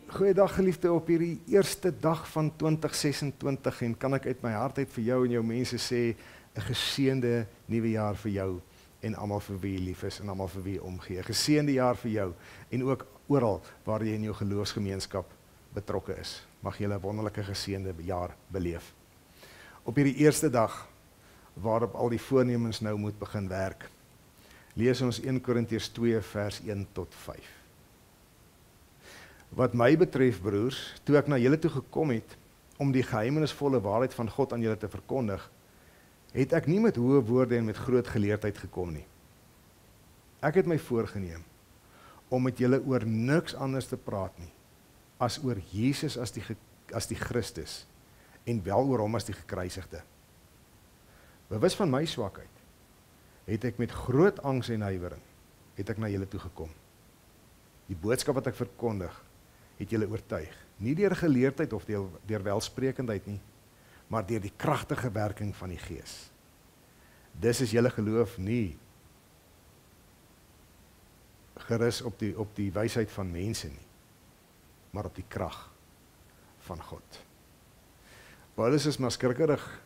Goeiedag geliefde op hierdie eerste dag van 2026 en kan ek uit my hart uit vir jou en jou mense sê, 'n geseënde nuwe jaar vir jou en almal vir wie jy lief is en almal vir wie jy omgee. 'n Geseënde jaar vir jou en ook oral waar jy in jou geloofsgemeenskap betrokke is. Mag jy 'n wonderlike geseënde jaar beleef. Op hierdie eerste dag waarop al die voornemens nou moet begin werk, lees ons 1 Korintiërs 2 vers 1 tot 5. Wat my betref, broers, toe ek na julle toe gekom het, om die geheimenisvolle waarheid van God aan julle te verkondig, het ek nie met hoë woorde en met groot geleerdheid gekom nie. Ek het my voorgeneem, om met julle oor niks anders te praat nie, as oor Jesus as die Christus, en wel oor hom as die gekruisigde. Bewus van my swakheid, het ek met groot angs en huiwering, het ek na julle toe gekom. Die boodskap wat ek verkondig, het julle oortuig, nie deur geleerdheid of deur welsprekendheid nie, maar deur die kragtige werking van die Gees. Dis is julle geloof nie gerus op die wysheid van mense nie, maar op die krag van God. Paulus is maar skrikkerig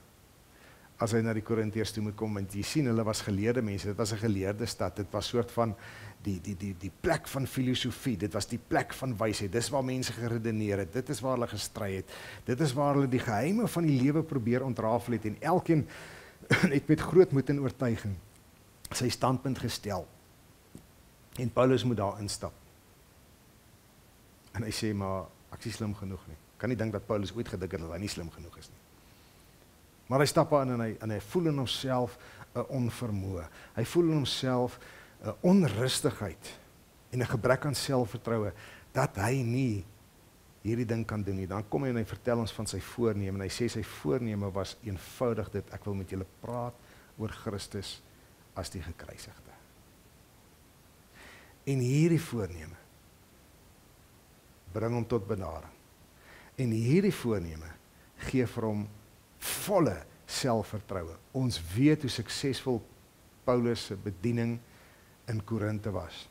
as hy na die Korintiërs toe moet kom, want jy sien, hulle was geleerde mense, dit was 'n geleerde stad, dit was soort van die plek van filosofie, dit was die plek van wysheid, dis waar mense geredeneer het, dit is waar hulle gestry het, dit is waar hulle die geheime van die lewe probeer ontrafel het, en elkeen het met groot moed en oortuiging sy standpunt gestel, en Paulus moet daar instap, en hy sê, maar ek is nie slim genoeg nie, kan nie dink dat Paulus ooit gedink het dat hy nie slim genoeg is nie. Maar hy stap aan en hy voel in homself 'n onvermoë. Hy voel in homself 'n onrustigheid en 'n gebrek aan selfvertroue dat hy nie hierdie ding kan doen nie. Dan kom hy en hy vertel ons van sy voorneme en hy sê sy voorneme was eenvoudig dit, ek wil met julle praat oor Christus as die gekruisigde. En hierdie voorneme bring hom tot bedaring. En hierdie voorneme gee vir hom volle selfvertroue. Ons weet hoe suksesvol Paulus se bediening in Korinthe was.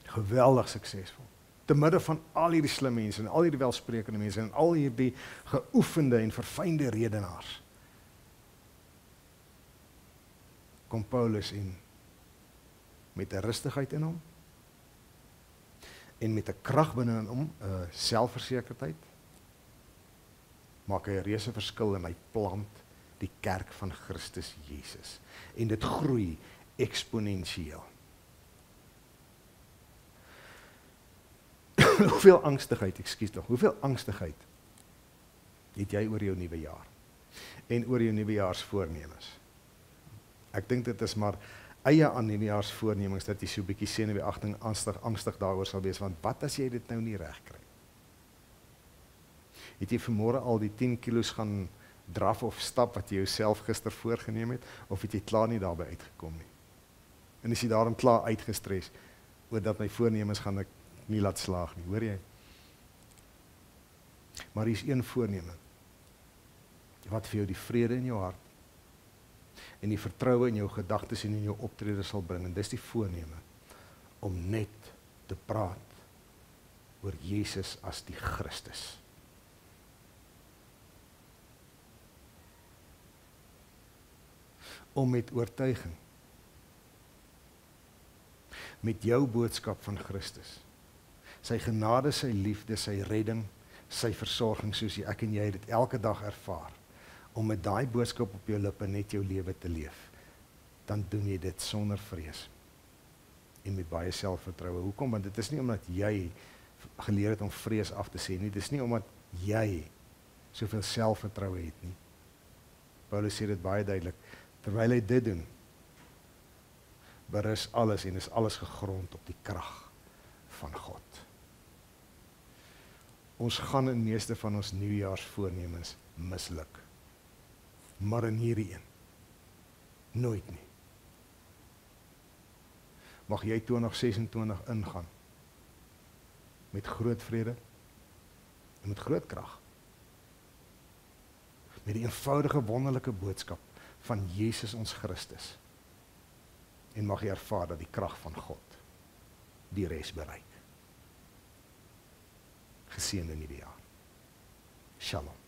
Geweldig suksesvol. Te midde van al hierdie slim mense en al hierdie welsprekende mense en al hierdie geoefende en verfynde redenaars, kom Paulus in met 'n rustigheid in hom en met 'n krag binne in hom, 'n selfversekerdheid, maak hy 'n reuse verskil en hy plant die kerk van Christus Jesus. En dit groei eksponensieel. Hoeveel angstigheid het jy oor jou nuwe jaar? En oor jou nuwejaarsvoornemens? Ek dink dit is maar eie aan nuwejaarsvoornemens dat jy so 'n bietjie senuweeagtig angstig daaroor sal wees, want wat as jy dit nou nie reg kry? Het jy vanmôre al die 10 kilos gaan draf of stap wat jy jouself gister voorgenem het, of het jy klaar nie daarby uitgekom nie? En is jy daarom klaar uitgestres, oor dat my voornemens gaan ek nie laat slaag nie, hoor jy? Maar hier is een voorneme, wat vir jou die vrede in jou hart, en die vertroue in jou gedagtes en in jou optrede sal bring, en dis die voorneme, om net te praat oor Jesus as die Christus. Om met oortuiging, met jou boodskap van Christus, sy genade, sy liefde, sy redding, sy versorging, soos ek en jy dit elke dag ervaar, om met daai boodskap op jou lippe net jou lewe te leef, dan doen jy dit sonder vrees, en met baie selfvertroue. Hoekom? Want dit is nie omdat jy geleer het om vrees af te sê nie, dit is nie omdat jy soveel selfvertroue het nie. Paulus sê dit baie duidelik, terwyl hy dit doen, berus alles en is alles gegrond op die krag van God. Ons gaan in meeste van ons nuwejaarsvoornemens misluk. Maar in hierdie een, nooit nie. Mag jy 2026 ingaan, met groot vrede, en met groot krag, met die eenvoudige wonderlike boodskap, van Jesus ons Christus, en mag jy ervaar dat die krag van God die res bereik. Geseënde nuwe jaar. Shalom.